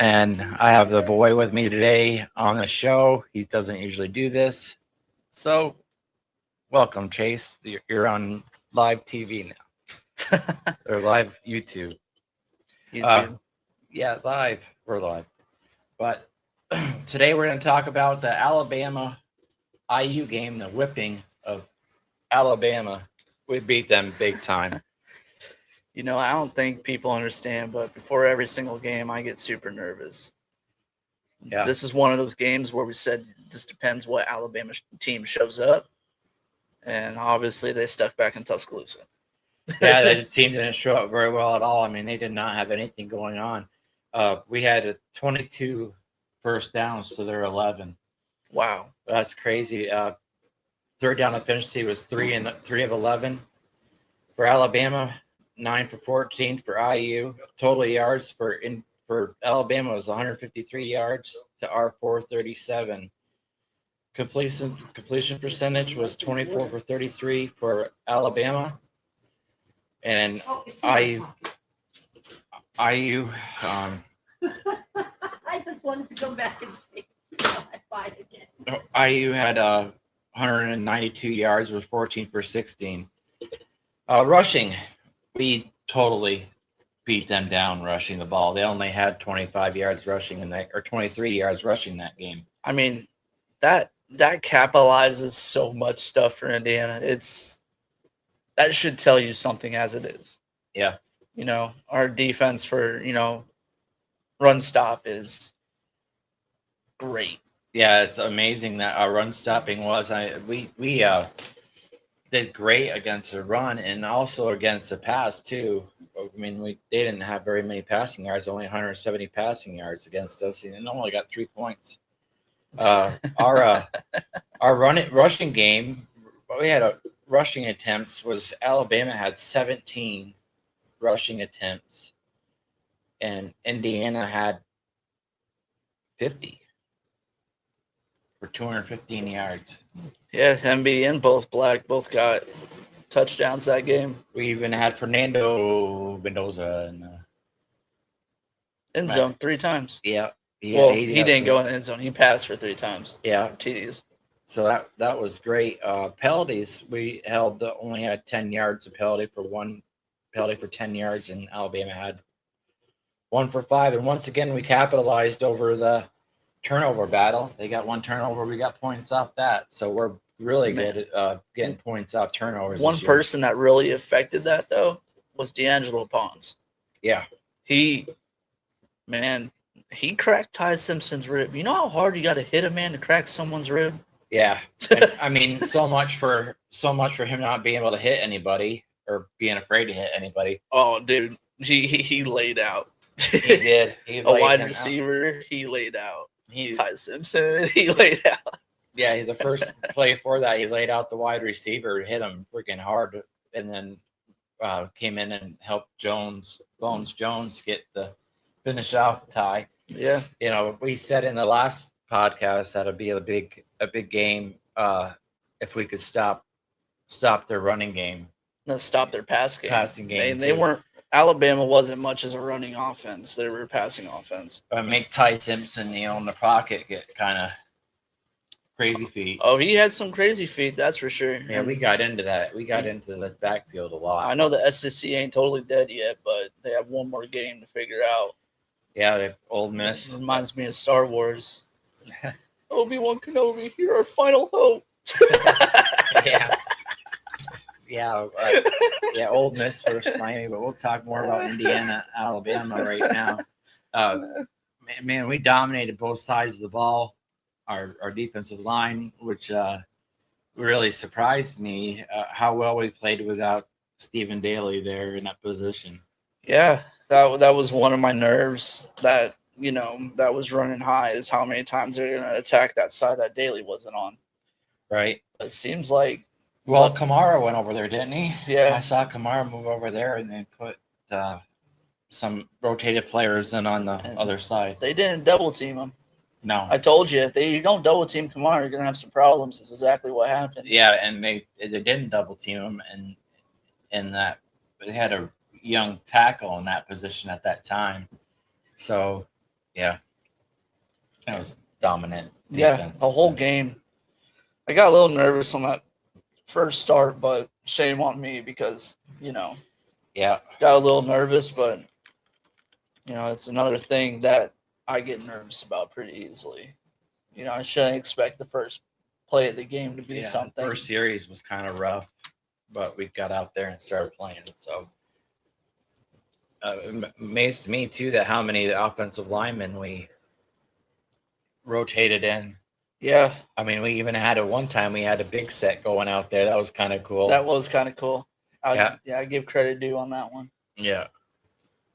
And I have the boy with me today on the show. He doesn't usually do this. So, welcome, Chase. You're on live TV now, or live YouTube. Yeah, live. We're live. But today we're going to talk about the Alabama IU game, the whipping of Alabama. We beat them big time. I don't think people understand, but before every single game, I get super nervous. Yeah. This is one of those games where we said this depends what Alabama team shows up, and obviously they stuck back in Tuscaloosa. Yeah, the team didn't show up very well at all. I mean, they did not have anything going on. We had 22 first downs to their 11. Wow, that's crazy. Third down efficiency was 3 of 11 for Alabama, 9 for 14 for IU. Total yards for Alabama was 153 yards to our 437. Completion percentage was 24 for 33 for Alabama, and IU. I just wanted to go back and say bye again. IU had 192 yards with 14 for 16. Rushing, we totally beat them down rushing the ball. They only had 25 yards rushing or 23 yards rushing that game. I mean, that capitalizes so much stuff for Indiana. That should tell you something as it is. Yeah. Our defense for, run stop is great. Yeah, it's amazing that our run stopping was. We did great against the run and also against the pass too. I mean, they didn't have very many passing yards, only 170 passing yards against us, and only got 3 points. Our rushing game, we had rushing attempts was Alabama had 17 rushing attempts, and Indiana had 50 for 215 yards. Yeah, MB and Black both got touchdowns that game. We even had Fernando Mendoza in end zone 3 times. Yeah. He didn't go in the end zone. He passed for 3 times. Yeah. TDs. So that was great. Penalties, we only had 10 yards of penalty for 10 yards, and Alabama had 1 for 5. And once again, we capitalized over the turnover battle. They got 1 turnover. We got points off that. So we're really good at getting points off turnovers. One person that really affected that, though, was D'Angelo Pons. Yeah. He cracked Ty Simpson's rib. You know how hard you got to hit a man to crack someone's rib? Yeah. I mean, so much for him not being able to hit anybody or being afraid to hit anybody. Oh, dude. He laid out. He did. A wide receiver, he laid out. Ty Simpson, he laid out. Yeah, the first play for that, he laid out the wide receiver, hit him freaking hard, and then came in and helped Bones Jones get the finish off Ty. Yeah. We said in the last podcast that it'd be a big game if we could stop their running game. No, stop their passing game. They too. weren't. Alabama wasn't much as a running offense. They were a passing offense. Make Ty Simpson, in the pocket get kind of crazy feet. Oh, he had some crazy feet, that's for sure. Yeah, we got into that. We got into the backfield a lot. I know the SEC ain't totally dead yet, but they have one more game to figure out. Yeah, the Old Miss. It reminds me of Star Wars. Obi-Wan Kenobi, you're our final hope. Yeah. Yeah, Old Miss versus Miami, but we'll talk more about Indiana, Alabama right now. Man, we dominated both sides of the ball. Our defensive line, which really surprised me, how well we played without Stephen Daly there in that position. Yeah, that was one of my nerves that was running high, is how many times they're going to attack that side that Daly wasn't on. Right. It seems like. Well, Kamara went over there, didn't he? Yeah. I saw Kamara move over there and then put some rotated players in on the other side. They didn't double team him. No. I told you, if they don't double team Kamara, you're going to have some problems. That's exactly what happened. Yeah, and they didn't double team him, and that they had a young tackle in that position at that time. So Yeah, that was dominant. Yeah, Defense. the whole game. I got a little nervous on that first start, but shame on me because, Yeah, got a little nervous, but, it's another thing that I get nervous about pretty easily. I shouldn't expect the first play of the game to be yeah. something. First series was kind of rough, but we got out there and started playing. So amazed me too that how many offensive linemen we rotated in. Yeah, I mean, we even had one time we had a big set going out there. That was kind of cool. that was kind of cool. Yeah. I give credit due on that one. Yeah,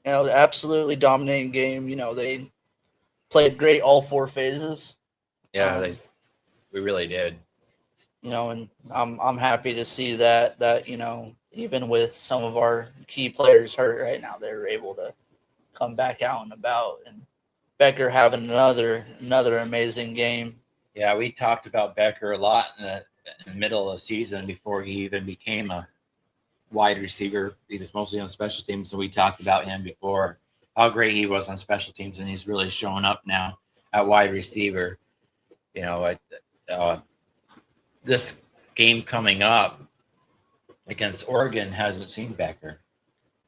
Absolutely dominating game. They played great all four phases. yeah. We really did. And I'm happy to see that even with some of our key players hurt right now, they're able to come back out and about. And Becker having another amazing game. Yeah, we talked about Becker a lot in the middle of the season before he even became a wide receiver. He was mostly on special teams, so we talked about him before, how great he was on special teams, and he's really showing up now at wide receiver. This game coming up against Oregon hasn't seen Becker.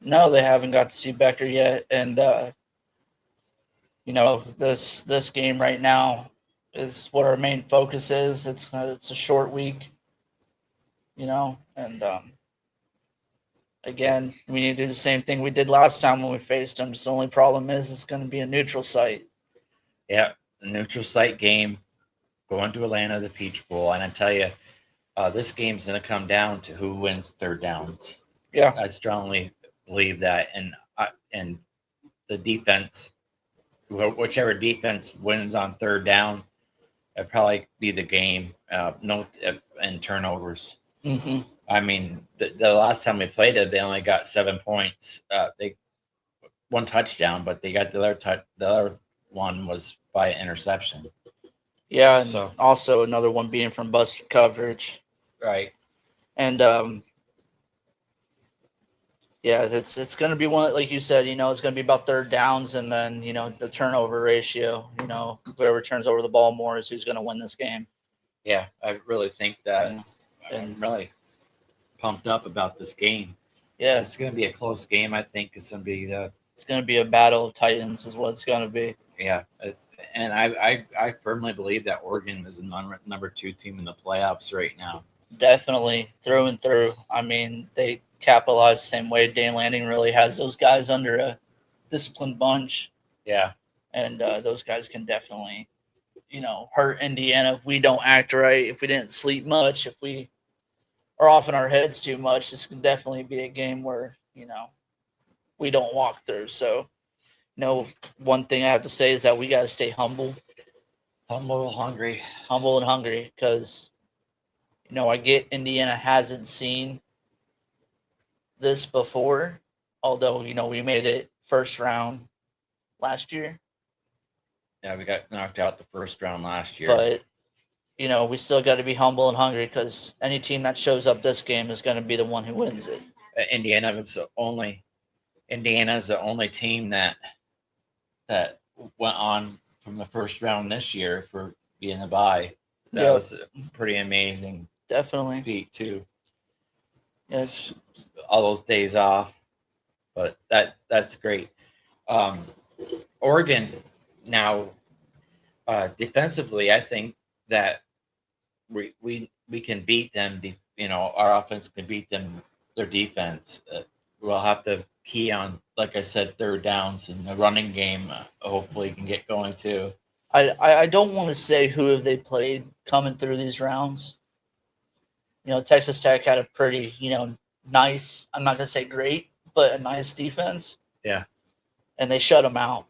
No, they haven't got to see Becker yet, and this game right now is what our main focus is. It's a short week, and again, we need to do the same thing we did last time when we faced them. Just the only problem is it's going to be a neutral site. Yeah, a neutral site game, going to Atlanta, the Peach Bowl, and I tell you, this game's going to come down to who wins third downs. Yeah, I strongly believe that, and the defense, whichever defense wins on third down, it'd probably be the game. And turnovers. mm-hmm. I mean, the last time we played it, they only got 7 points. They one touchdown, but they got the other one was by interception. Yeah, and So also another one being from busted coverage. right. And yeah, it's going to be one, like you said, it's going to be about third downs, and then the turnover ratio. Whoever turns over the ball more is who's going to win this game. Yeah, I really think that. Yeah. I'm really pumped up about this game. Yeah, It's going to be a close game. I think it's going to be. it's going to be a battle of titans, is what it's going to be. Yeah, and I firmly believe that Oregon is the number 2 team in the playoffs right now. Definitely through and through. I mean, they capitalize the same way. Dan Lanning really has those guys under a disciplined bunch. Yeah, and those guys can definitely, hurt Indiana if we don't act right, if we didn't sleep much, if we are off in our heads too much. This can definitely be a game where, we don't walk through. So, one thing I have to say is that we got to stay humble humble and hungry, because, I get Indiana hasn't seen this before, although, we made it first round last year. Yeah, we got knocked out the first round last year. But, we still got to be humble and hungry, because any team that shows up this game is going to be the one who wins it. Indiana's the only team that went on from the first round this year for being a bye. That was a pretty amazing Definitely. feat too. It's all those days off, but that's great. Oregon now, defensively, I think that we can beat them. Our offense can beat them. Their defense. We'll have to key on, like I said, third downs, and the running game. Hopefully, can get going too. I don't want to say who have they played coming through these rounds. Texas Tech had a pretty, nice. I'm not gonna say great, but a nice defense. Yeah. And they shut them out.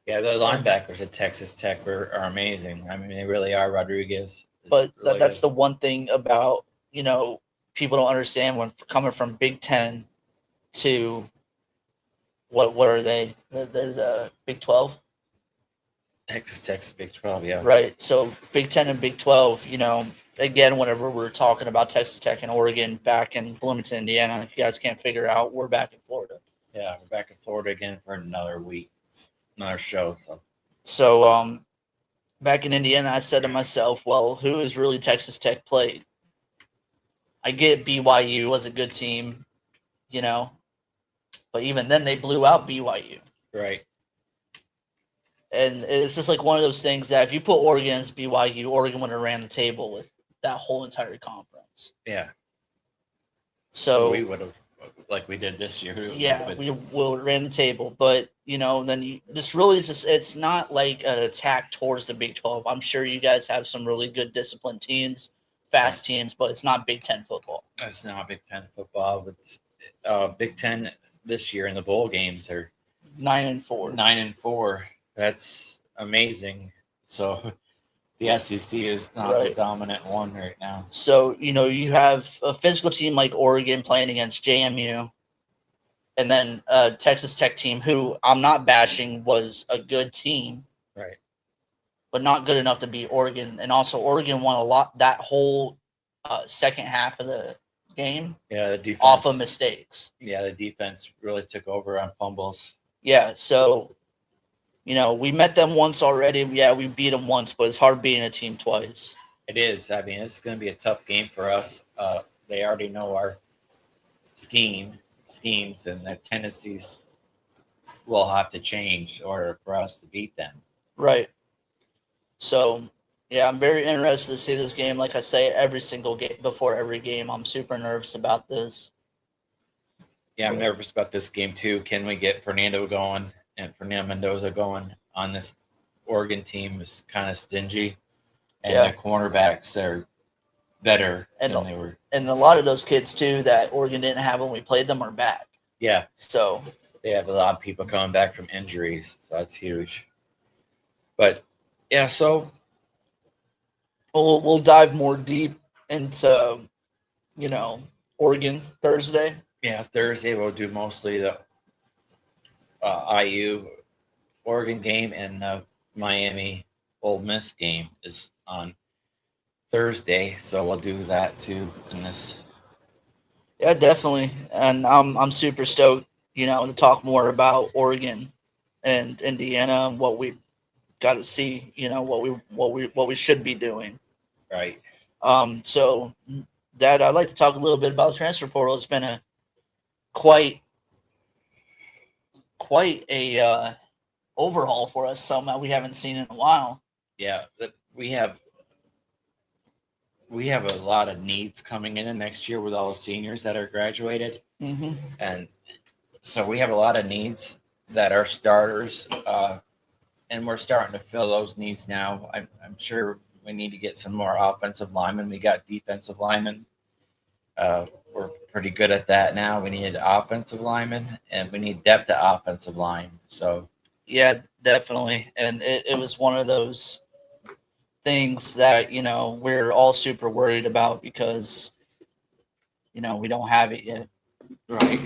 Yeah, the linebackers at Texas Tech are amazing. I mean, they really are. Rodriguez. But that's the one thing about, people don't understand when coming from Big Ten to what are they? They're the Big 12. Texas Tech's Big 12, yeah. Right. So Big 10 and Big 12, again, whenever we're talking about Texas Tech and Oregon back in Bloomington, Indiana, if you guys can't figure out, we're back in Florida. Yeah, we're back in Florida again for another week, another show. So So back in Indiana, I said to myself, well, who is really Texas Tech played? I get BYU was a good team, you know, but even then they blew out BYU. Right. And it's just like one of those things that if you put Oregon against BYU, Oregon would have ran the table with that whole entire conference. Yeah. So we would have, like we did this year. yeah, we will ran the table, but then you just really just it's not like an attack towards the Big 12. I'm sure you guys have some really good disciplined teams, fast teams, but it's not Big 10 football. It's not Big 10 football. But Big 10 this year in the bowl games are 9-4. 9-4. That's amazing. So the SEC is not the dominant one right now. So you have a physical team like Oregon playing against JMU. And then a Texas Tech team who I'm not bashing was a good team. Right. But not good enough to beat Oregon. And also Oregon won a lot that whole second half of the game. Yeah, the defense. Off of mistakes. Yeah, the defense really took over on fumbles. Yeah, so, we met them once already. Yeah, we beat them once, but it's hard beating a team twice. It is. I mean, it's going to be a tough game for us. They already know our schemes, and their tendencies will have to change in order for us to beat them. Right. So, yeah, I'm very interested to see this game. Like I say, every single game, before every game, I'm super nervous about this. Yeah, I'm nervous about this game too. Can we get Fernando going and Fernando Mendoza going on this Oregon team? Is kind of stingy, and the cornerbacks are better than they were. And a lot of those kids too that Oregon didn't have when we played them are back. Yeah, so they have a lot of people coming back from injuries, so that's huge. But yeah, so we'll dive more deep into Oregon Thursday. Yeah, Thursday we'll do mostly the IU Oregon game, and the Miami Ole Miss game is on Thursday, so we'll do that too in this. Yeah, definitely, and I'm super stoked, to talk more about Oregon and Indiana and what we got to see, what we should be doing. Right. So that I'd like to talk a little bit about the transfer portal. It's been a quite a overhaul for us. Somehow we haven't seen in a while. Yeah, we have a lot of needs coming in next year with all the seniors that are graduated, and so we have a lot of needs that are starters, and we're starting to fill those needs now. I'm sure we need to get some more offensive linemen. We got defensive linemen. We're pretty good at that now. We need offensive linemen, and we need depth at offensive line. So, yeah, definitely. And it was one of those things that, we're all super worried about because, we don't have it yet. Right.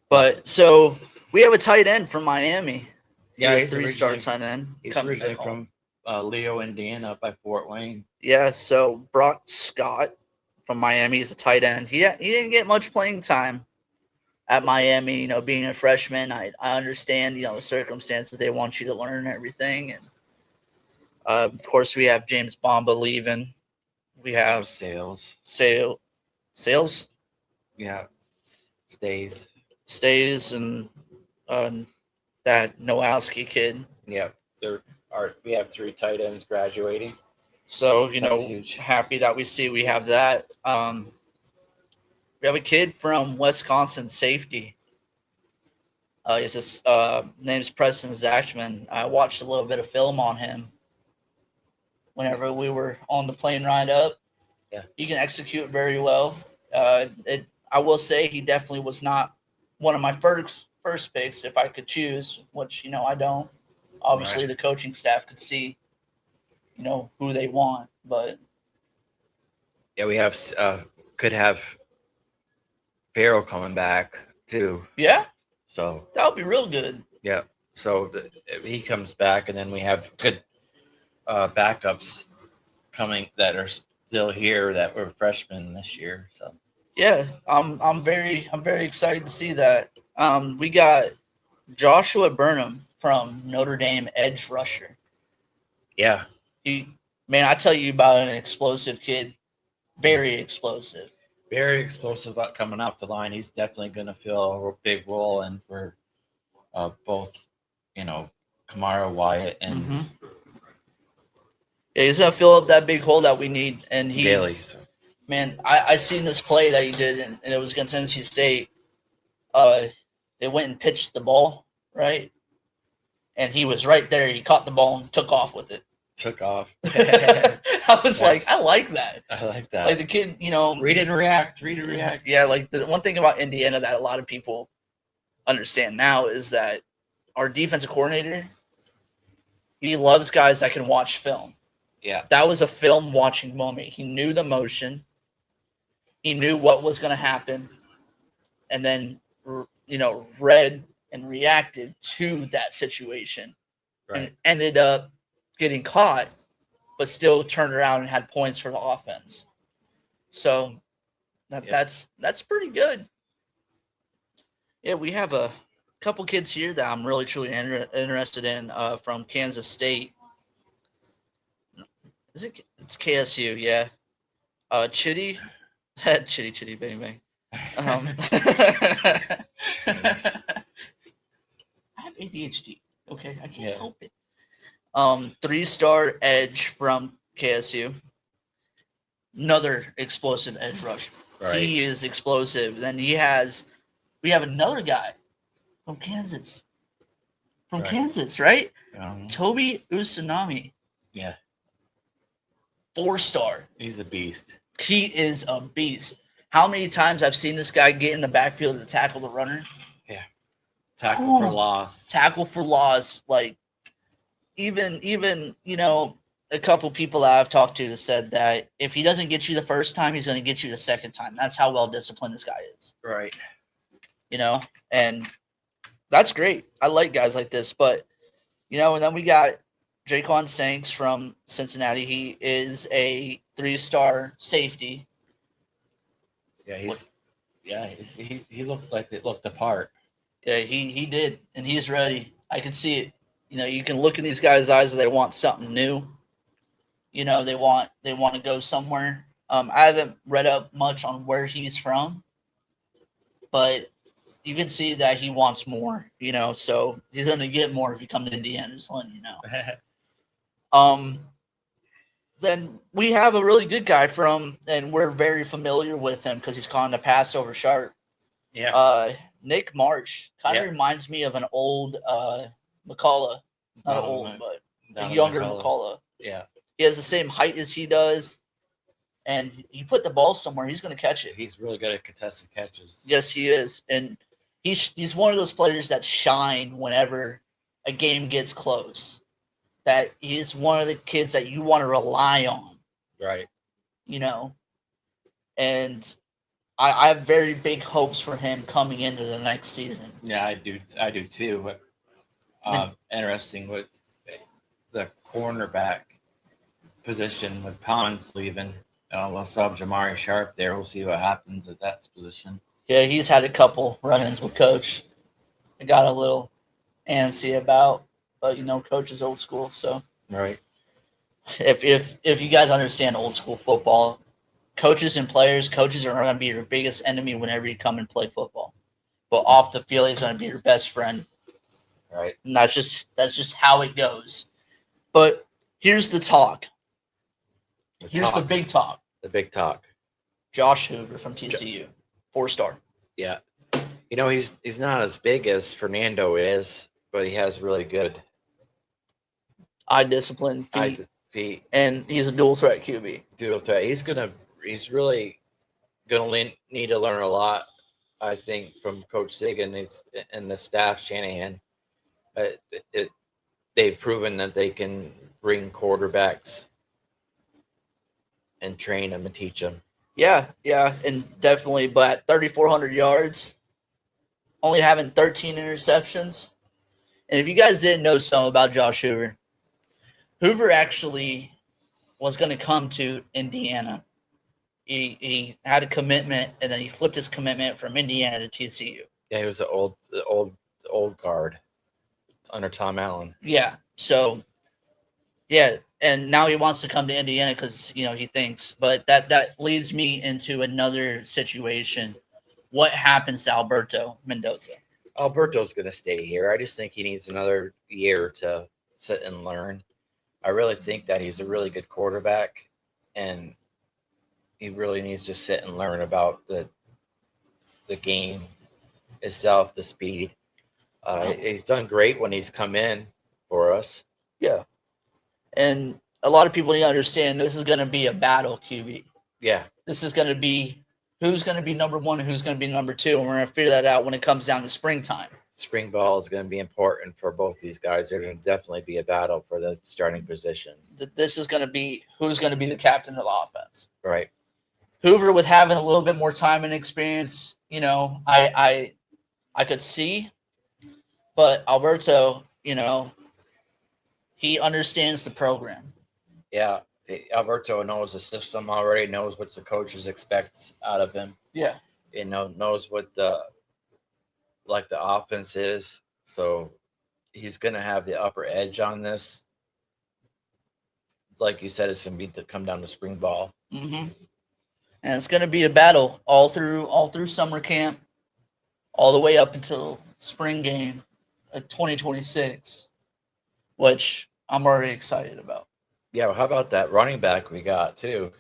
But so we have a tight end from Miami. Yeah, he's 3-star tight end. He's originally from Leo, Indiana, up by Fort Wayne. Yeah, so Brock Scott from Miami is a tight end. He didn't get much playing time at Miami, being a freshman. I understand, the circumstances. They want you to learn everything. And, of course, we have James Bomba leaving. We have Sales. Yeah. Stays and that Nowalski kid. Yeah, we have 3 tight ends graduating. So, happy that we have that. We have a kid from Wisconsin, safety. His name's Preston Zachman. I watched a little bit of film on him whenever we were on the plane ride up. Yeah. He can execute very well. I will say he definitely was not one of my first picks if I could choose, which, I don't. Obviously, the coaching staff could see, who they want, but. Yeah, we have could have Farrell coming back too. Yeah. So that would be real good. Yeah. So if he comes back, and then we have good backups coming that are still here that were freshmen this year. So yeah, I'm very excited to see that. We got Joshua Burnham from Notre Dame, edge rusher. Yeah. Man, I tell you about an explosive kid. Very explosive. Very explosive coming off the line. He's definitely going to fill a big role in for both, Kamara Wyatt and Yeah, he's gonna fill up that big hole that we need. And Bailey. So. Man, I seen this play that he did, and it was against NC State. They went and pitched the ball, right? And he was right there. He caught the ball and took off with it. Took off. I was like, I like that. I like that. Like the kid, read and react. Read and react. Yeah, like the one thing about Indiana that a lot of people understand now is that our defensive coordinator, he loves guys that can watch film. Yeah. That was a film watching moment. He knew the motion. He knew what was going to happen. And then, read and reacted to that situation. Right. And ended up getting caught, but still turned around and had points for the offense. So that's pretty good. Yeah, we have a couple kids here that I'm really truly interested in from Kansas State. It's KSU, yeah. Chitty, chitty, bang, bang. I have ADHD. Okay, I can't help it. 3-star edge from KSU. Another explosive edge rusher. Right. He is explosive. Then we have another guy from Kansas. Kansas, right? Toby Usunami. Yeah. 4-star. He's a beast. He is a beast. How many times I've seen this guy get in the backfield to tackle the runner? Yeah. Tackle for loss. Tackle for loss. Like, even a couple people that I've talked to said that if he doesn't get you the first time, he's going to get you the second time. That's how well disciplined this guy is. Right. And that's great. I like guys like this. But, and then we got Jaquan Sanks from Cincinnati. He is a 3-star safety. Yeah, he looked like it looked apart. Yeah, he did, and he's ready. I can see it. You can look in these guys' eyes that they want something new. They want to go somewhere. I haven't read up much on where he's from, but you can see that he wants more. So he's going to get more if he comes to Indiana. Just letting you know. Then we have a really good guy and we're very familiar with him because he's calling the pass over sharp. Yeah. Nick Marsh kind of reminds me of an old McCullough. Not an old, but a younger McCullough. Yeah. He has the same height as he does. And you put the ball somewhere, he's going to catch it. He's really good at contested catches. Yes, he is. And he's one of those players that shine whenever a game gets close. That he's one of the kids that you want to rely on. Right. And I have very big hopes for him coming into the next season. Yeah, I do too. But interesting with the cornerback position with Pons leaving. We'll still have Jamari Sharp there. We'll see what happens at that position. Yeah, he's had a couple run-ins with Coach. I got a little antsy about, but Coach is old school, so right. If you guys understand old school football, coaches are going to be your biggest enemy whenever you come and play football. But off the field, he's going to be your best friend. Right. And that's just how it goes. But here's the talk. The big talk. The big talk. Josh Hoover from TCU, 4-star. Yeah. He's not as big as Fernando is, but he has really good eye discipline, feet. And he's a dual threat QB. Dual threat. He's really gonna need to learn a lot, I think, from Coach Sagan and the staff, Shanahan. They've proven that they can bring quarterbacks and train them and teach them. Yeah, and definitely. But 3,400 yards, only having 13 interceptions. And if you guys didn't know something about Josh Hoover, Hoover actually was going to come to Indiana. He had a commitment, and then he flipped his commitment from Indiana to TCU. Yeah, he was the old old guard under Tom Allen. Yeah. So, yeah, and now he wants to come to Indiana because he thinks. But that leads me into another situation. What happens to Alberto Mendoza? Alberto's going to stay here. I just think he needs another year to sit and learn. I really think that he's a really good quarterback, and he really needs to sit and learn about the game itself, the speed. He's done great when he's come in for us. Yeah, and a lot of people need to understand this is going to be a battle, QB. Yeah, This is going to be who's going to be number one and who's going to be number two, and we're going to figure that out when it comes down to springtime. spring ball is going to be important for both these guys. They're going to definitely be a battle for the starting position. This is going to be who's going to be the captain of the offense. Right. Hoover, with having a little bit more time and experience, I could see, but Alberto, he understands the program. Yeah. Alberto knows the system already, knows what the coaches expect out of him. Yeah. Knows what the offense is. So he's going to have the upper edge on this. Like you said, it's going to be to come down to spring ball. Mm-hmm. And it's going to be a battle all through summer camp, all the way up until spring game of 2026, which I'm already excited about. Yeah, well, how about that running back we got too?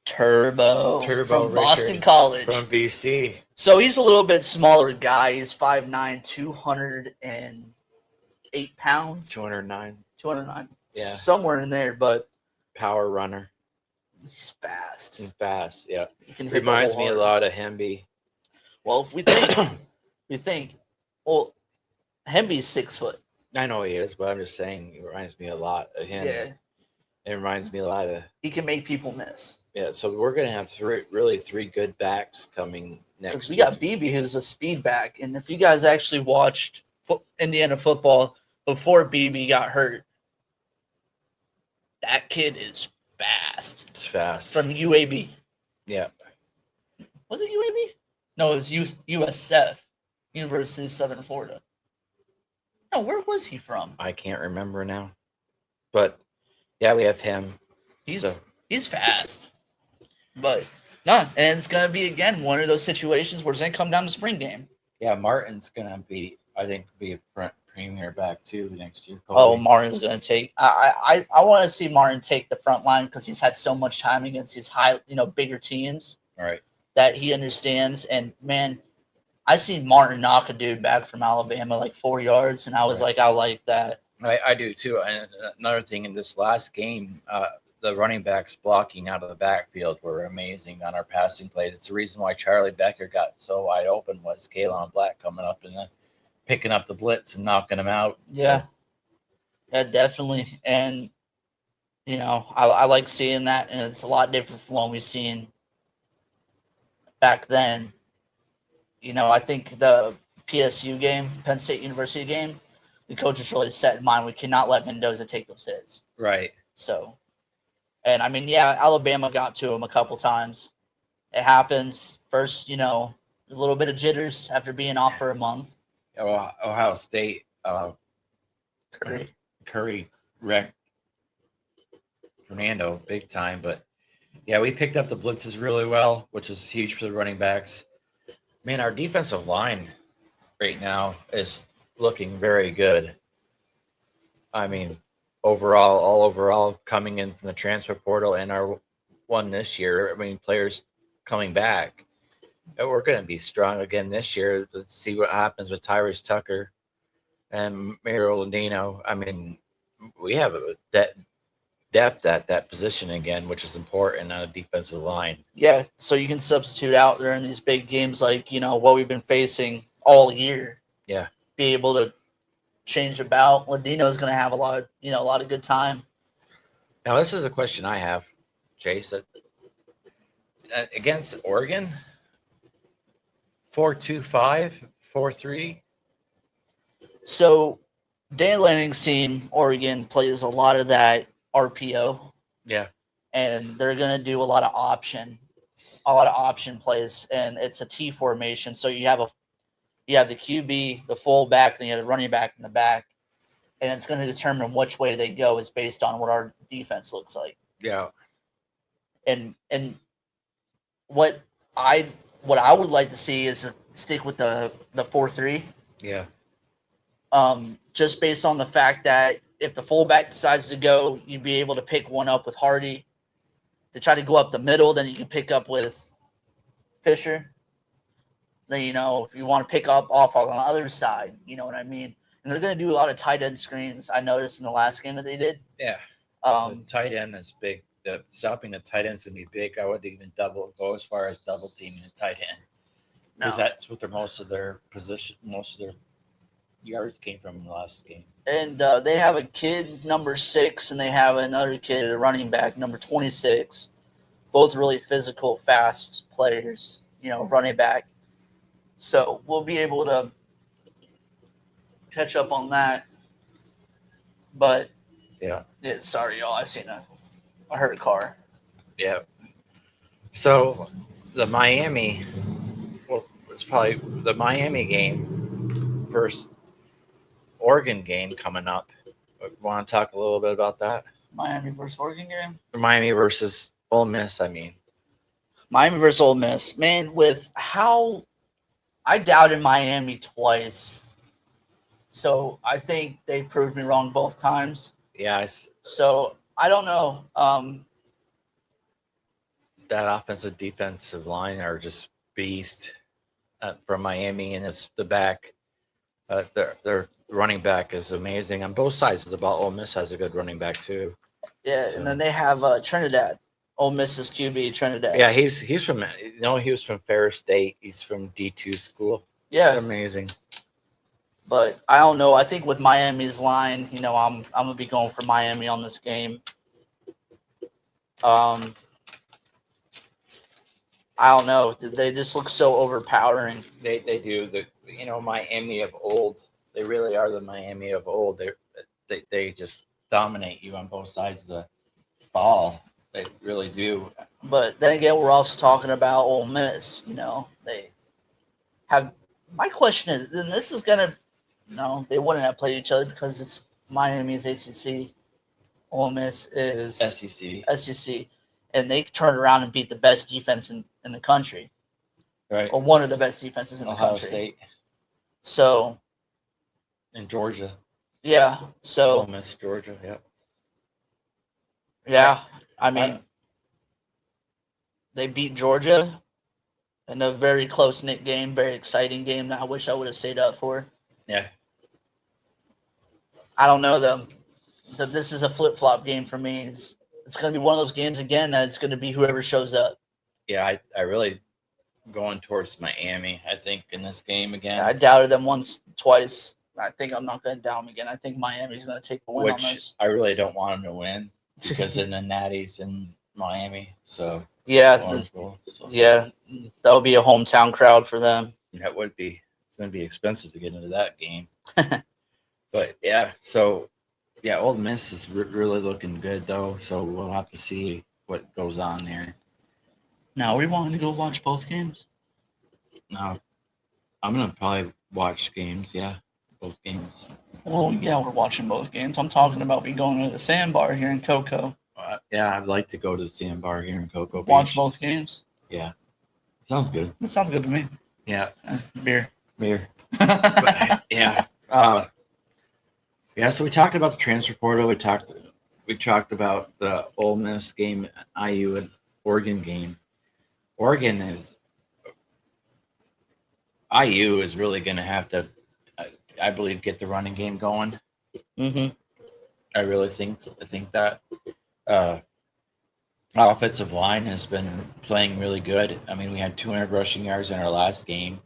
Turbo from Richard Boston College. From BC. So he's a little bit smaller guy. He's 5'9", 208 pounds. 209. 209. Yeah. Somewhere in there, but Power runner. he's fast. And fast, yeah. He can hit the Reminds whole me a heart. lot of Hemby. Well, if we think, well, Hemby's 6 foot. I know he is, but I'm just saying it reminds me a lot of him. Yeah. It reminds me a lot of He can make people miss. yeah. So we're gonna have three good backs coming next. Because we got BB, who's a speed back, and if you guys actually watched Indiana football before BB got hurt, that kid is fast. It's fast. From UAB. Yeah. Was it UAB? No, it was USF, University of Southern Florida. No, where was he from? I can't remember now, but yeah, we have him. He's fast, but no, and it's gonna be again one of those situations where it's gonna come down to spring game. Yeah, Martin's gonna be, I think, be a premier back too next year. Oh, Martin's gonna take. I want to see Martin take the front line because he's had so much time against these bigger teams. All right. That he understands. And man, I seen Martin knock a dude back from Alabama like 4 yards, and I was like, I like that. I do too. And another thing in this last game, the running backs blocking out of the backfield were amazing on our passing plays. It's the reason why Charlie Becker got so wide open was Kalon Black coming up and then picking up the blitz and knocking him out. Yeah, yeah, definitely. And I like seeing that, and it's a lot different from what we've seen back then. I think the PSU game, Penn State University game, the coaches really set in mind we cannot let Mendoza take those hits. Right. So, and I mean, yeah, Alabama got to him a couple times. It happens. First, a little bit of jitters after being off for a month. Ohio State, Curry wrecked Fernando big time, but yeah, we picked up the blitzes really well, which is huge for the running backs. Man, our defensive line right now is looking very good. I mean, overall, coming in from the transfer portal and our one this year. I mean, players coming back. And we're going to be strong again this year. Let's see what happens with Tyrese Tucker and Mario Landino. I mean, we have that depth at that position again, which is important on a defensive line. Yeah, so you can substitute out there in these big games like, what we've been facing all year. Yeah. Be able to change about. Landino's going to have a lot of good time. Now, this is a question I have, Chase. Against Oregon, 4-2-5, 4-3. So Dan Lanning's team, Oregon, plays a lot of that RPO. Yeah. And they're going to do a lot of option plays, and it's a T formation. So you have You have the QB, the fullback, then you have the running back in the back, and it's going to determine which way they go is based on what our defense looks like. Yeah. And what I would like to see is stick with the 4-3. Yeah. Just based on the fact that if the fullback decides to go, you'd be able to pick one up with Hardy. To try to go up the middle, then you can pick up with Fisher. Then, if you want to pick up off on the other side, you know what I mean? And they're going to do a lot of tight end screens. I noticed in the last game that they did. Yeah. The tight end is big. Stopping the tight end is going to be big. I would even go as far as double teaming the tight end. Because that's what most of their yards came from in the last game. And they have a kid, number 6, and they have another kid, a running back, number 26. Both really physical, fast players, running back. So we'll be able to catch up on that. But, yeah sorry, y'all. I heard a car. Yeah. So the Miami game, first Oregon game coming up. Want to talk a little bit about that? Miami versus Oregon game? Miami versus Ole Miss, I mean. Miami versus Ole Miss. Man, with how I doubted Miami twice. So I think they proved me wrong both times. Yeah. So I don't know. That offensive defensive line are just beast from Miami, and it's the back. Their running back is amazing on both sides of the ball. Ole Miss has a good running back too. Yeah, so. And then they have Trinidad. Ole Miss's QB, Trinidad. Yeah, he was from Ferris State. He's from D2 school. Yeah, they're amazing. But I don't know. I think with Miami's line, I'm gonna be going for Miami on this game. I don't know. They just look so overpowering. They do. Miami of old. They really are the Miami of old. They just dominate you on both sides of the ball. They really do. But then again, we're also talking about Ole Miss. They have. My question is, then this is gonna. No, they wouldn't have played each other because it's Miami's ACC. Ole Miss is SEC. And they turned around and beat the best defense in the country. Right. Or one of the best defenses in Ohio the country. State. So. In Georgia. Yeah. So. Ole Miss, Georgia, yeah. Yeah. I mean, they beat Georgia in a very close-knit game, very exciting game that I wish I would have stayed up for. Yeah. I don't know, though. This is a flip-flop game for me. It's going to be one of those games again that it's going to be whoever shows up. Yeah, I really going towards Miami, I think, in this game again. I doubted them twice. I think I'm not going to doubt them again. I think Miami's going to take the win on this. I really don't want them to win because of the Natties in Miami. So yeah, that'll be a hometown crowd for them. That would be. It's going to be expensive to get into that game. But yeah, so. Yeah, Ole Miss is really looking good, though, so we'll have to see what goes on there. Now, are we wanting to go watch both games? No. I'm going to probably watch games, yeah, both games. Well, yeah, we're watching both games. I'm talking about me going to the Sandbar here in Cocoa. Yeah, I'd like to go to the Sandbar here in Cocoa Beach. Watch both games? Yeah. Sounds good. It sounds good to me. Yeah. Beer. But, yeah. Yeah, so we talked about the transfer portal. We talked about the Ole Miss game, IU and Oregon game. IU is really going to have to, I believe, get the running game going. Mm-hmm. I really think that offensive line has been playing really good. I mean, we had 200 rushing yards in our last game,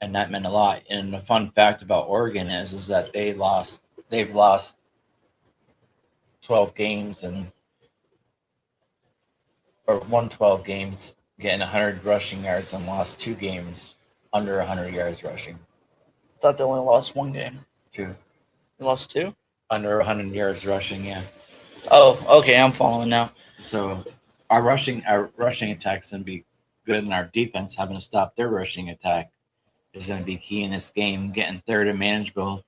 and that meant a lot. And the fun fact about Oregon is that they've lost 12 games won 12 games, getting 100 rushing yards, and lost 2 games under 100 yards rushing. I thought they only lost 1 game. 2. They lost 2? Under 100 yards rushing, yeah. Oh, okay, I'm following now. So our rushing attack's going to be good, and our defense having to stop their rushing attack is going to be key in this game, getting third and manageable.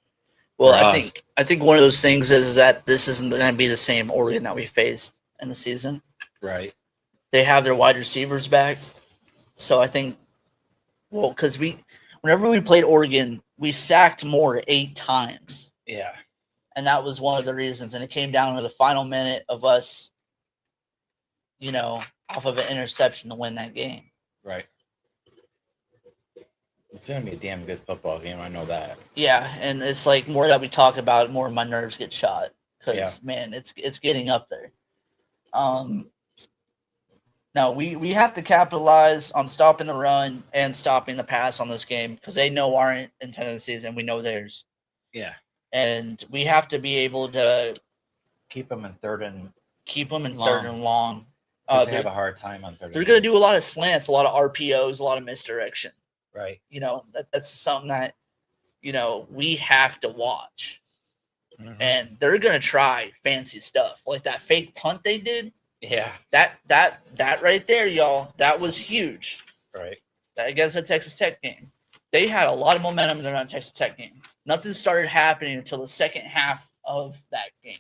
Well, for I us. think one of those things is that this isn't going to be the same Oregon that we faced in the season. Right. They have their wide receivers back, so I think, well, because whenever we played Oregon, we sacked Moore 8 times, Yeah. and that was one of the reasons. And it came down to the final minute of us, off of an interception to win that game. Right. It's going to be a damn good football game. I know that. Yeah, and it's like more that we talk about it, more my nerves get shot because Yeah. man, it's getting up there. Now we have to capitalize on stopping the run and stopping the pass on this game because they know our tendencies and we know theirs, Yeah. and we have to be able to Keep them in third and keep them in Long. third and long. because they have a hard time on third. They're going to do a lot of slants, a lot of RPOs, a lot of misdirection. Right. That's something that we have to watch. Mhm. And they're gonna try fancy stuff like that fake punt they did. Yeah. That right there, y'all, that was huge. Right. That against the Texas Tech game, they had a lot of momentum in that Texas Tech game. Nothing started happening until the second half of that game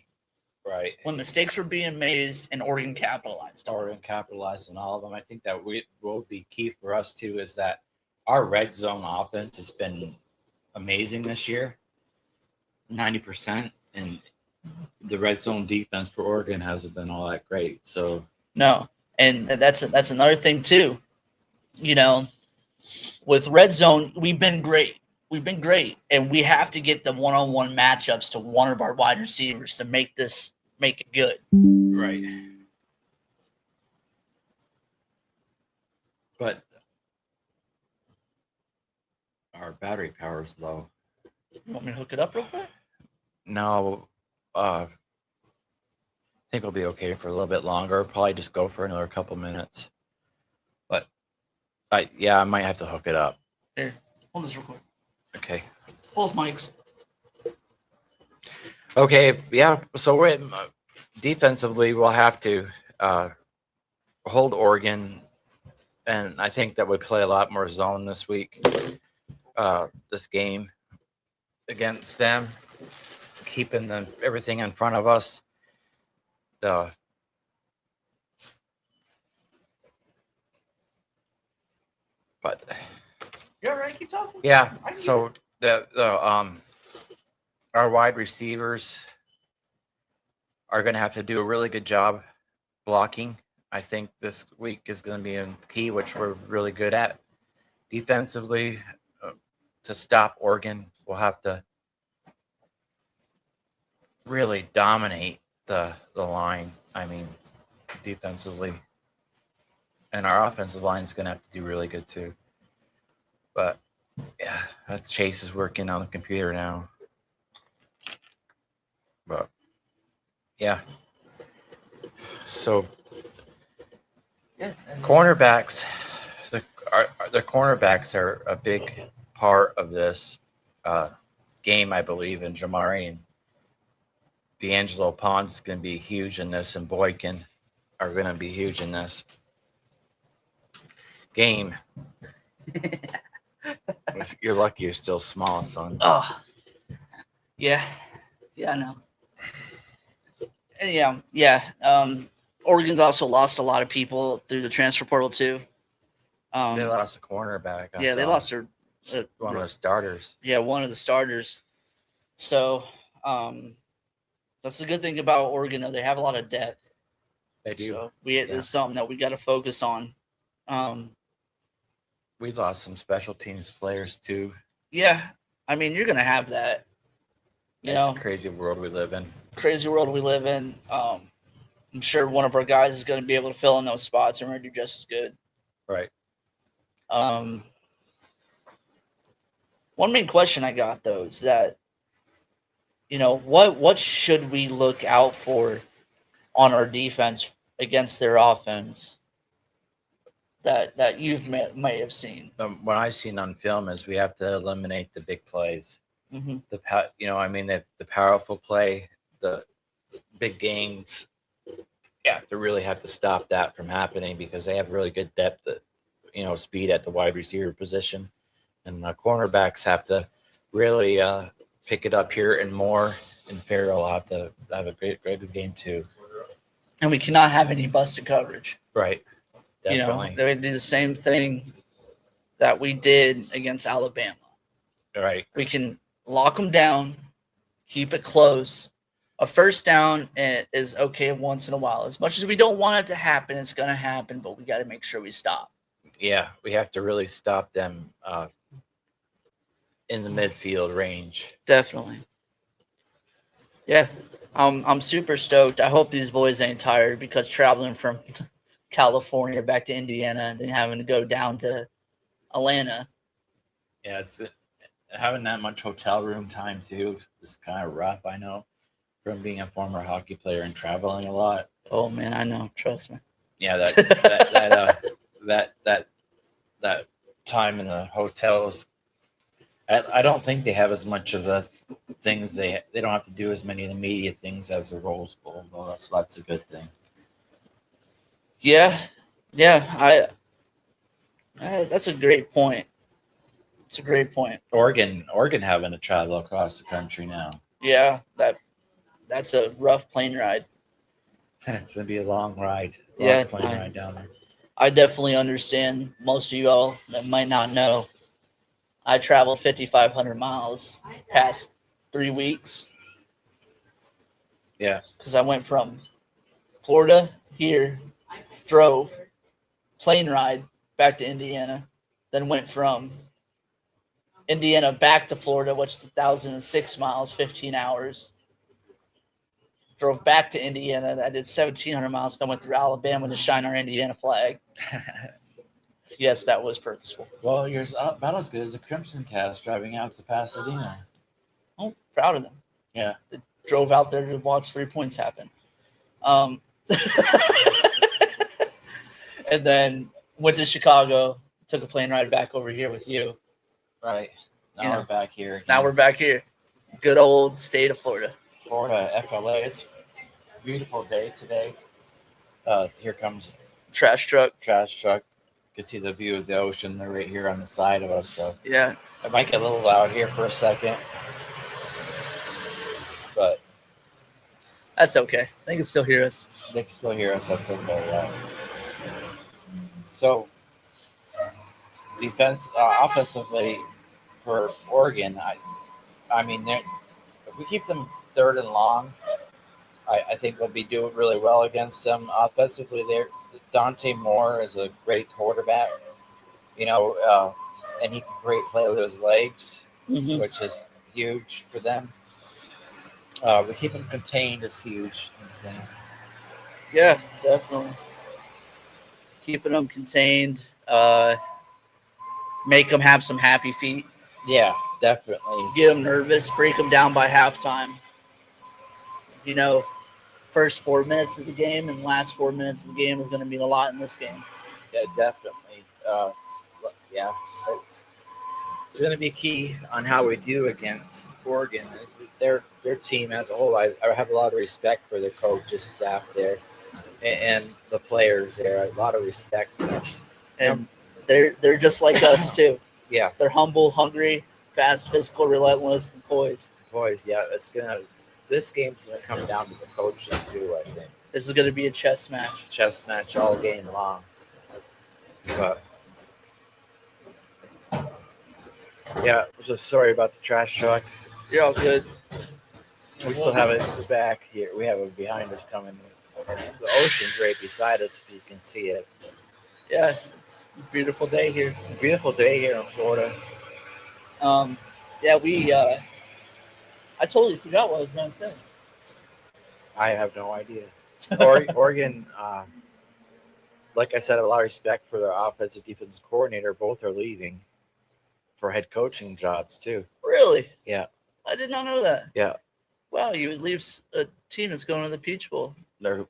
Right. when mistakes were being made and Oregon capitalized. Oregon capitalized on all of them. I think that will be key for us too. Is that our red zone offense has been amazing this year, 90%, and the red zone defense for Oregon hasn't been all that great. So No, and that's another thing too. With red zone, we've been great. And we have to get the one-on-one matchups to one of our wide receivers to make it good. right, but our battery power is low. You want me to hook it up real quick? No, I think we'll be okay for a little bit longer. Probably just go for another couple minutes. But I might have to hook it up. Here, hold this real quick. Okay. Both mics. Okay. Yeah. So we're defensively, we'll have to hold Oregon, and I think that we play a lot more zone this week. This game against them, keeping everything in front of us. But You're all right. Keep talking. yeah, I can so our wide receivers are going to have to do a really good job blocking. I think this week is going to be a key, which we're really good at. Defensively, to stop Oregon, we'll have to really dominate the line. I mean, defensively, and our offensive line is going to have to do really good too. But yeah, Chase is working on the computer now. But yeah, so Yeah. cornerbacks, the cornerbacks are a big part of this game, I believe, and Jamari and D'Angelo Pons is going to be huge in this, and Boykin are going to be huge in this game. You're lucky you're still small, son. Oh. Yeah. Yeah, I know. And yeah. Oregon's also lost a lot of people through the transfer portal too. They lost a cornerback. Yeah, they lost their one of the starters. Yeah, one of the starters. So that's the good thing about Oregon, though. They have a lot of depth. They do. So this is something that we got to focus on. We lost some special teams players too. Yeah, I mean, you're gonna have that. It's a crazy world we live in. Crazy world we live in. I'm sure one of our guys is going to be able to fill in those spots and we're going to do just as good. Right. One main question I got though is that, what should we look out for on our defense against their offense that you've may have seen? What I've seen on film is we have to eliminate the big plays. Mm-hmm. The powerful play, the big gains. Yeah, to really have to stop that from happening because they have really good depth, speed at the wide receiver position. and the cornerbacks have to really pick it up here and more. And Farrell will have to have a great good game too. And we cannot have any busted coverage. Right. Definitely. You know, they do the same thing that we did against Alabama. Right. We can lock them down, keep it close. A first down is okay once in a while. As much as we don't want it to happen, it's going to happen, but we got to make sure we stop. Yeah, we have to really stop them in the midfield range. Definitely. Yeah, I'm super stoked. I hope these boys ain't tired because traveling from California back to Indiana and then having to go down to Atlanta. Yeah, it's having that much hotel room time too is kind of rough. I know, from being a former hockey player and traveling a lot. Oh man, I know. Trust me. Yeah, that time in the hotels. I don't think they have as much of the things they don't have to do as many of the media things as the Rose Bowl, though. So that's a good thing. Yeah, that's a great point. It's a great point. Oregon having to travel across the country now. Yeah, that's a rough plane ride. It's gonna be a long ride. Plane ride down there. I definitely understand most of you all that might not know. I traveled 5,500 miles past 3 weeks. Yeah. Because I went from Florida here, drove, plane ride back to Indiana, then went from Indiana back to Florida, which is 1,006 miles, 15 hours. Drove back to Indiana. I did 1,700 miles. Then went through Alabama to shine our Indiana flag. Yes, that was purposeful. Well, you're about as good as the Crimson Cast driving out to Pasadena. Oh, proud of them. Yeah. They drove out there to watch 3 points happen. And then went to Chicago, took a plane ride back over here with you. Right. Now we're back here. Again. Now we're back here. Good old state of Florida. Florida, FLA. It's a beautiful day today. Here comes trash truck. You can see the view of the ocean. They're right here on the side of us. So yeah, it might get a little loud here for a second, but that's okay. They can still hear us. They can still hear us. That's okay. Yeah. So, offensively for Oregon, I mean, if we keep them third and long, I think we'll be doing really well against them. Offensively, Dante Moore is a great quarterback, and he can play with his legs, which is huge for them. We keep them contained is huge in this game. Yeah, definitely. Keeping them contained, make them have some happy feet. Yeah, definitely. Get them nervous, break them down by halftime. First 4 minutes of the game and last 4 minutes of the game is going to mean a lot in this game. Yeah, definitely. It's going to be key on how we do against Oregon. Their team as a whole, I have a lot of respect for the coaches, staff there, and the players there. A lot of respect for them. And they're just like us too. Yeah, they're humble, hungry, fast, physical, relentless, and poised. Yeah, this game's gonna come down to the coaching too. I think this is gonna be a chess match all game long. But yeah, so sorry about the trash truck. You're all good. We still have it back here. We have it behind us coming. The ocean's right beside us, if you can see it. Yeah, it's a beautiful day here. Beautiful day here in Florida. I totally forgot what I was going to say. I have no idea. Oregon, like I said, a lot of respect for their offensive defensive coordinator. Both are leaving for head coaching jobs too. Really? Yeah. I did not know that. Yeah. Wow, you would leave a team that's going to the Peach Bowl. They're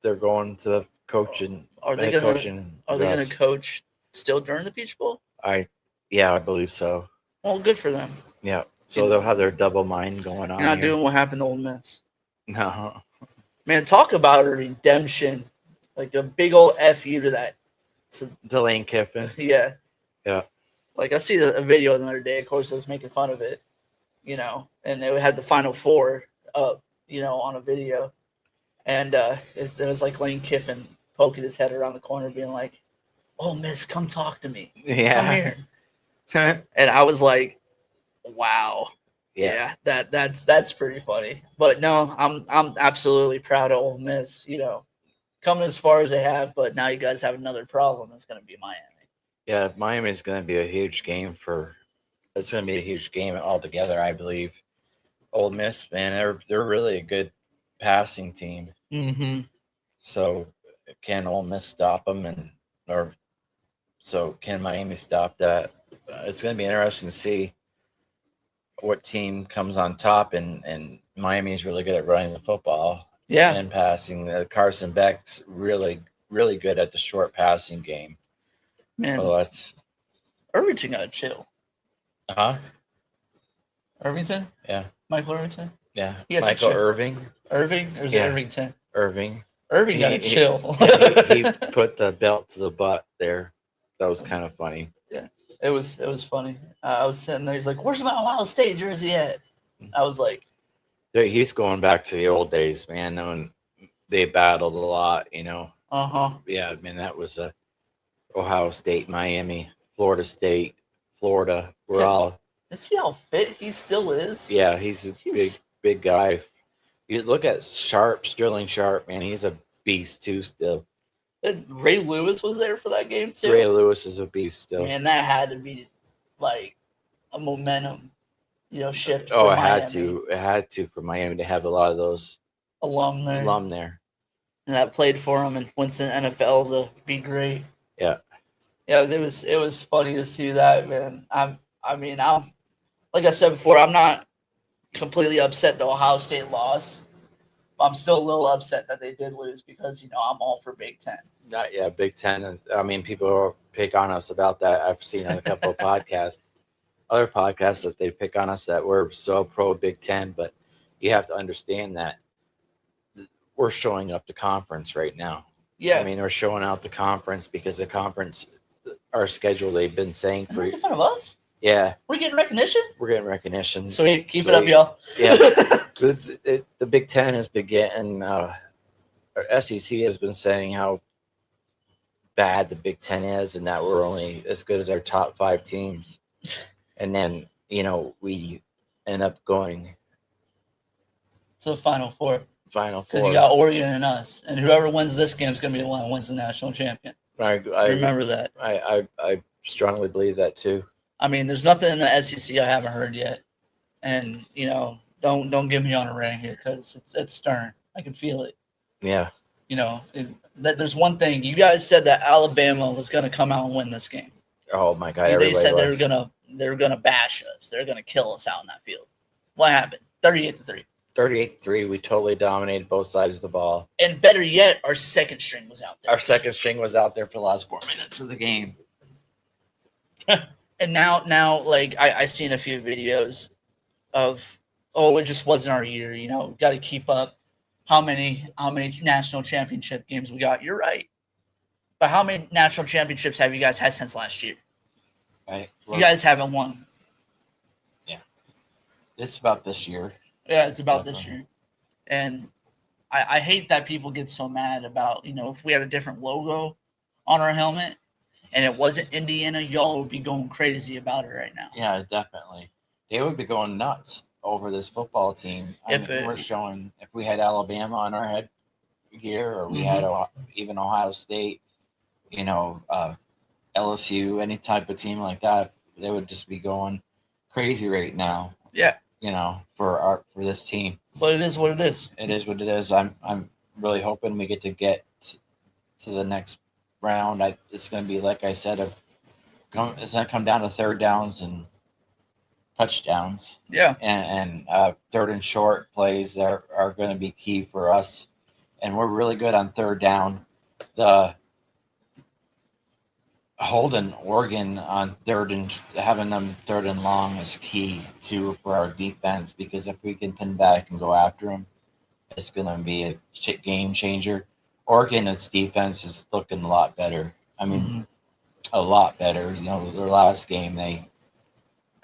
going to the coaching. Are they going to coach still during the Peach Bowl? I believe so. Well, good for them. Yeah. So they'll have their double mind going on. You're not doing what happened to Ole Miss. No. Man, talk about a redemption. Like a big old F you to that. To Lane Kiffin. Yeah. Yeah. Like I see a video the other day. Of course, I was making fun of it, you know, and it had the Final Four up, you know, on a video, and it was like Lane Kiffin poking his head around the corner, being like, "Oh, Miss, come talk to me. Come Yeah. here." And I was like, "Wow, Yeah. yeah, that's pretty funny." But no, I'm absolutely proud of Ole Miss. You know, coming as far as they have, but now you guys have another problem. It's going to be Miami. Yeah, Miami is going to be a huge game for. It's going to be a huge game altogether, I believe. Ole Miss, man, they're really a good passing team. Mm-hmm. So can Ole Miss stop them, or so can Miami stop that? It's going to be interesting to see what team comes on top, and Miami is really good at running the football Yeah, and passing. Carson Beck's really good at the short passing game. man, Well, that's Irvington got to chill. Irvington, yeah, Michael Irvington, yeah. He has to Michael chill. Irving, Irving, or is Yeah. it Irvington? Irving. Irving got to He- chill. he put the belt to the butt there. That was kind of funny. It was funny. I was sitting there. He's like, "Where's my Ohio State jersey at?" I was like, He's going back to the old days, man. When they battled a lot, you know. "Uh huh." Yeah, I mean that was Ohio State, Miami, Florida State, Florida. We're Yeah. all See how fit he still is. yeah. He's a He's- big guy. You look at Sterling Sharp, man. He's a beast too. Still, And Ray Lewis was there for that game too. Ray Lewis is a beast still. Man, that had to be like a momentum, you know, shift. Oh, for it had Miami. to. It had to for Miami to have a lot of those Alum there, alum there. and that played for him and went to the NFL to be great. Yeah. Yeah, it was funny to see that, man. I'm like I said before, I'm not completely upset the Ohio State loss. But I'm still a little upset that they did lose because you know I'm all for Big Ten. Yeah, Big Ten. I mean, people pick on us about that. I've seen on a couple of podcasts, other podcasts that they pick on us that we're so pro Big Ten, but you have to understand that we're showing up the conference right now. Yeah, I mean, we're showing out the conference because the conference, our schedule, they've been saying are for you making fun of us? yeah, We're getting recognition. we're getting recognition. Sweet, keep it Sweet. up, y'all. Yeah, the Big Ten has been getting. Our SEC has been saying how bad the Big Ten is, and that we're only as good as our top 5 teams. And then we end up going To the Final Four Final because Four. you got Oregon and us, and whoever wins this game is going to be the one that wins the national champion. I Remember that. I strongly believe that too. I mean, there's nothing in the SEC I haven't heard yet, and you know, don't get me on a rant here because it's stern. I can feel it. Yeah, You know, that there's one thing you guys said that Alabama was going to come out and win this game. oh my God, They everybody said was. they were gonna bash us. They're gonna kill us out in that field. What happened? 38-3. 38-3. We totally dominated both sides of the ball. And better yet, our second string was out there. Our second string was out there for the last 4 minutes of the game. And now, like I seen a few videos of, oh, it just wasn't our year. You know, got to keep up. How many national championship games we got? You're right. But how many national championships have you guys had since last year? Right? You guys haven't won. It's about this year. Yeah, it's about this Definitely. year. And I hate that people get so mad about, you know, if we had a different logo on our helmet and it wasn't Indiana, y'all would be going crazy about it right now. Yeah, definitely. They would be going nuts over this football team. We're showing if we had Alabama on our head gear, or we had even Ohio State, LSU, any type of team like that, they would just be going crazy right now. Yeah. For this team. But it is what it is. It is what it is. I'm really hoping we get to the next round. It's going to be, like I said, it's going to come down to third downs and touchdowns. Yeah. And third and short plays are going to be key for us. And we're really good on third down. The holding Oregon on having them third and long is key too for our defense, because if we can pin back and go after them, it's going to be a game changer. Oregon, its defense is looking a lot better. I mean, a lot better. You know, their last game they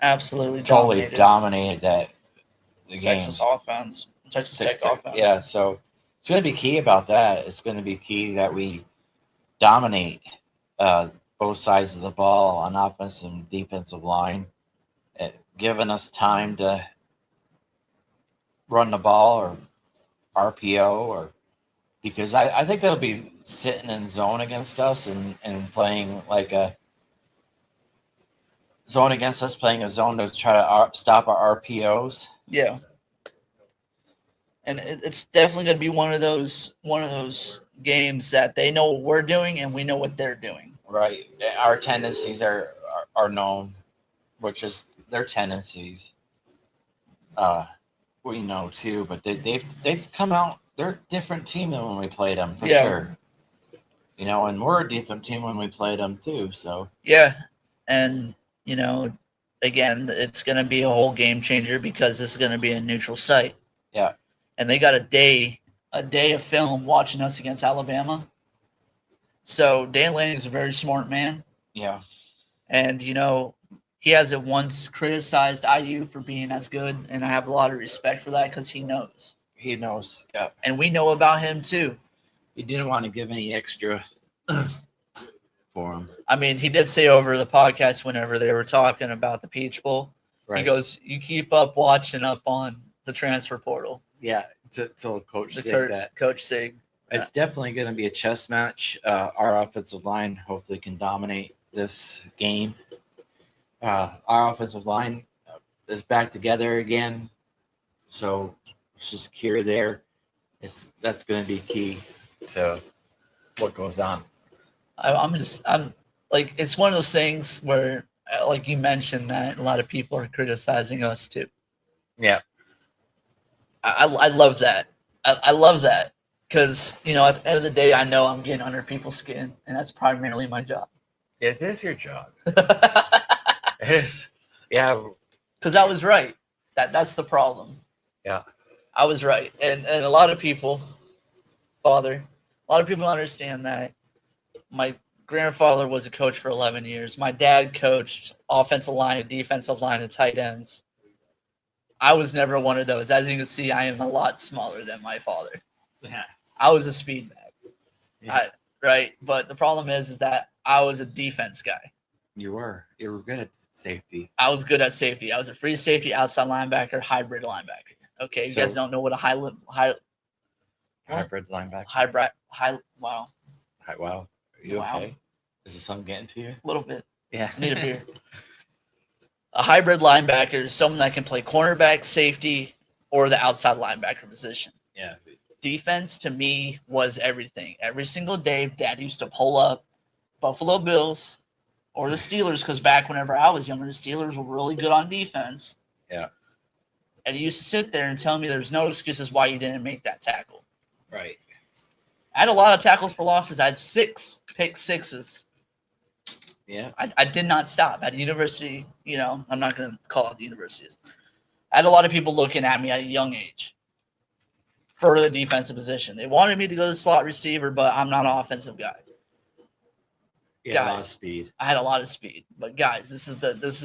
Absolutely totally dominated dominated the Texas game. offense, Texas Tech offense. Yeah, so it's going to be key about that. It's going to be key that we dominate both sides of the ball on offensive and defensive line, giving us time to run the ball or RPO or because I think they'll be sitting in zone against us and playing like a zone against us, playing a zone to try to stop our RPOs. Yeah. And it's definitely going to be one of those games that they know what we're doing and we know what they're doing. Right. Our tendencies are known, which is their tendencies. We know too, but they've come out. They're a different team than when we played them for sure. You know, and we're a different team when we played them too. So yeah, and you know, again, it's going to be a whole game changer because this is going to be a neutral site. Yeah, and they got a day of film watching us against Alabama. So Dan Lanning's a very smart man. Yeah, and you know, he hasn't once criticized IU for being as good, and I have a lot of respect for that because he knows. He knows. Yeah, and we know about him too. He didn't want to give any extra for him. I mean, he did say over the podcast whenever they were talking about the Peach Bowl, he goes, "You keep up watching up on the transfer portal." Yeah, to Coach Sig that. Coach Sig. It's definitely going to be a chess match. Our offensive line hopefully can dominate this game. Our offensive line is back together again, so it's just secure there. That's going to be key to what goes on. I'm like, it's one of those things where, like you mentioned, that a lot of people are criticizing us too. Yeah, I love that. I love that because, you know, at the end of the day, I know I'm getting under people's skin, and that's primarily my job. It is your job. It is. Yeah, because I was right. That's the problem. Yeah, I was right, and a lot of people, a lot of people understand that. My grandfather was a coach for 11 years. My dad coached offensive line, defensive line, and tight ends. I was never one of those. As you can see, I am a lot smaller than my father. Yeah. I was a speed bag. Yeah. Right? But the problem is that I was a defense guy. You were good at safety. I was good at safety. I was a free safety, outside linebacker, hybrid linebacker. Okay, you guys don't know what a hybrid linebacker. Wow. Wow. Are you okay? Is the sun getting to you? A little bit. Yeah. I need a beer. A hybrid linebacker is someone that can play cornerback, safety, or the outside linebacker position. Yeah. Defense to me was everything. Every single day, Dad used to pull up Buffalo Bills or the Steelers, because back whenever I was younger, the Steelers were really good on defense. Yeah. And he used to sit there and tell me there's no excuses why you didn't make that tackle. Right. I had a lot of tackles for losses. I had 6 pick sixes. Yeah. I did not stop. At university, you know, I'm not going to call out the universities. I had a lot of people looking at me at a young age for the defensive position. They wanted me to go to slot receiver, but I'm not an offensive guy. Yeah, a lot of speed. I had a lot of speed. But guys, this is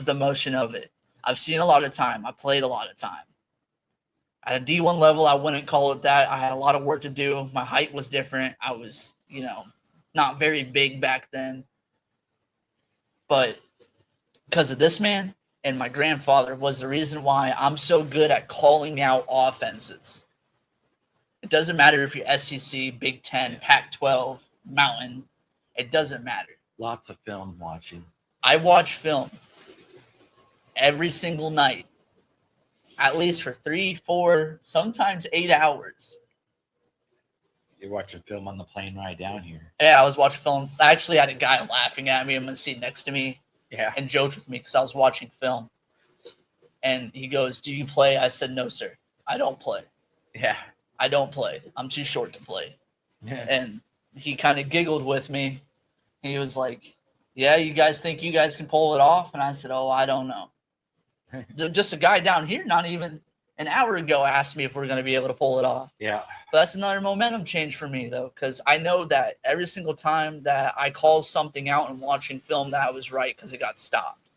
the motion of it. I've seen a lot of time. I played a lot of time. At a D1 level, I wouldn't call it that. I had a lot of work to do. My height was different. I was, you know, not very big back then. But because of this man and my grandfather was the reason why I'm so good at calling out offenses. It doesn't matter if you're SEC, Big Ten, Pac-12, Mountain. It doesn't matter. Lots of film watching. I watch film every single night, at least for 3, 4, sometimes 8 hours. You're watching film on the plane ride down here. Yeah, I was watching film. I actually had a guy laughing at me in the seat next to me. Yeah. And joked with me because I was watching film. And he goes, "Do you play?" I said, "No, sir. I don't play." Yeah. I don't play. I'm too short to play. Yeah. And he kind of giggled with me. He was like, "Yeah, you guys think you guys can pull it off?" And I said, "Oh, I don't know." Just a guy down here, not even an hour ago asked me if we're going to be able to pull it off. Yeah. But that's another momentum change for me, though, because I know that every single time that I call something out and watching film, that I was right because it got stopped.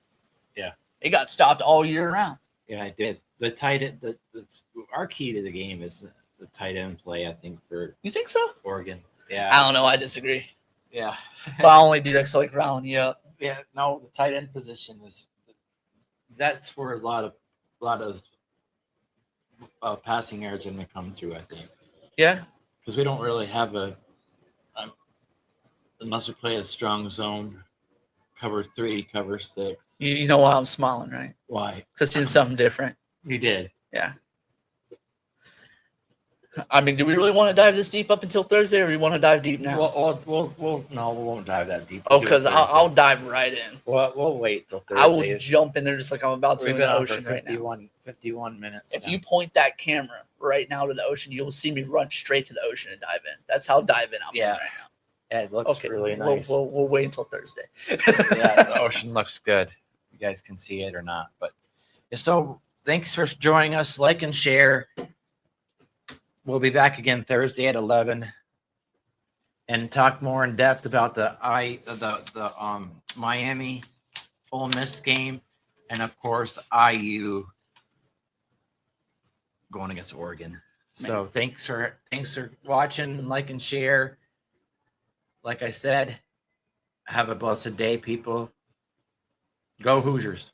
Yeah. It got stopped all year round. Yeah, I did. The tight end, our key to the game is the tight end play, I think, for You think so? Oregon. Yeah. I don't know. I disagree. Yeah. But I only do that because I like round you up. Yeah, no, the tight end position that's where a lot of passing yards are going to come through, I think. Yeah. Because we don't really have unless we play a strong zone, cover 3, cover 6. You know why I'm smiling, right? Why? Because it's something different. You did. Yeah. I mean, do we really want to dive this deep up until Thursday, or do we want to dive deep now? We'll no, we won't dive that deep. Oh, because I'll dive right in. We'll wait till Thursday. I will jump in there just like I'm about to We've in been the on ocean for right now. 51 minutes. If now. you point that camera right now to the ocean, you'll see me run straight to the ocean and dive in. That's how dive in I'm in right now. Yeah, it looks really nice. We'll wait until Thursday. Yeah, the ocean looks good. You guys can see it or not, but so thanks for joining us. Like and share. We'll be back again Thursday at 11 and talk more in depth about the Miami Ole Miss game, and of course IU going against Oregon. So thanks for watching, like and share. Like I said, have a blessed day, people. Go Hoosiers.